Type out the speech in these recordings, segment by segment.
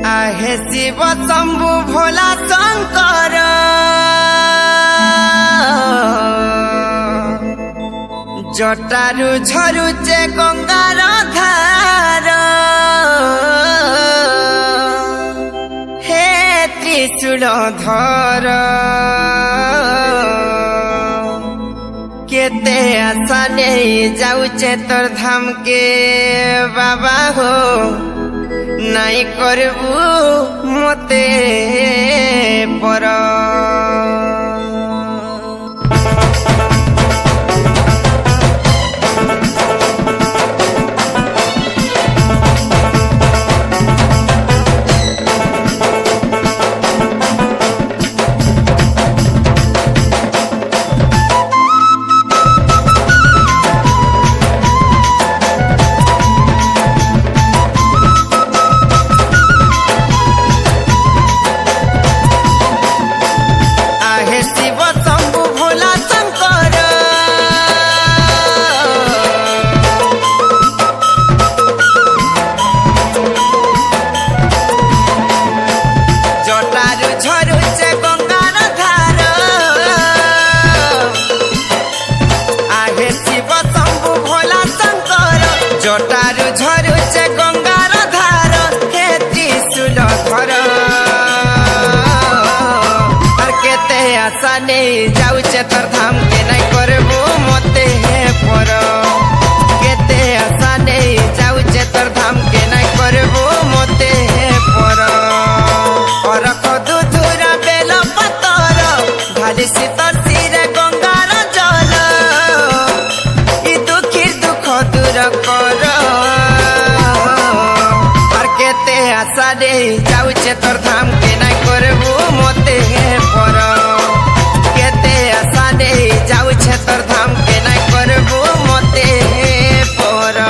आहे शिव शंभु भोला शंकर जटारू झरुचे गंगार धार हे त्रिशूल धर केते आशा नहीं जाऊचे तोर धाम के बाबा हो नाई करबू मते पर जटारू झरुचे गंगार धार हे त्रिशूल धर और केते आशा नहीं जाऊचे तोर धाम के नहीं करबू मते पर केते आशा नहीं जाऊचे तोर धाम के नहीं करबू मते पर और दूधुरा बेल पतर ढाली शीतल सिरे गंगार जल ई दुखीर दुख दूर कर आशा नहीं जाऊचे तोर धाम के नहीं करबू मते पर केते आशा नहीं जाऊचे तोर धाम के नहीं करबू मते पर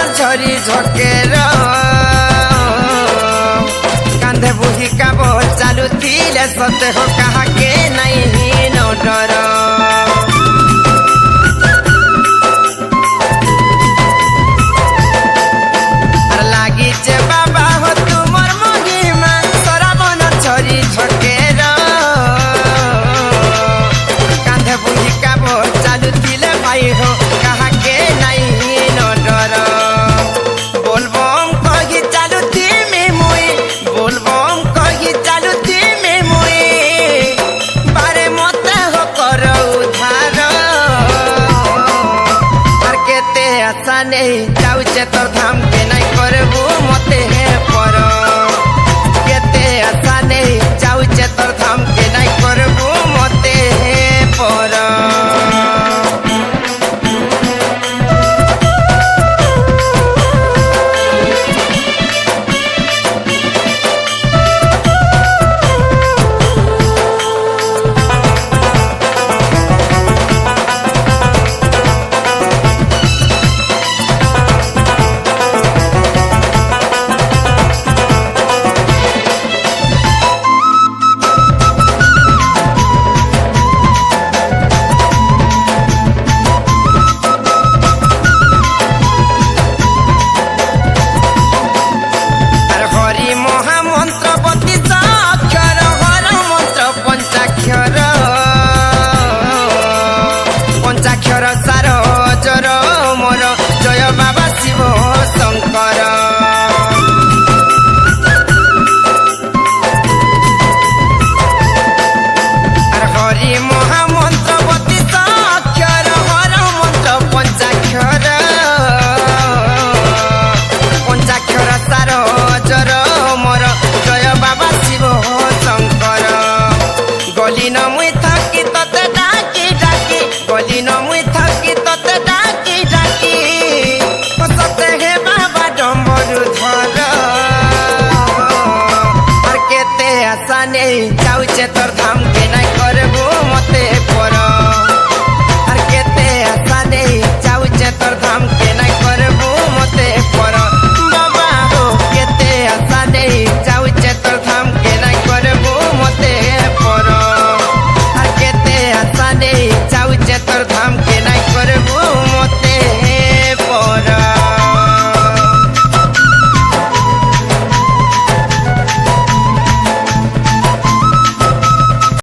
झकेर कांधे बुही का बोल चालू थी सत्य हो कहा के नहीं न डर।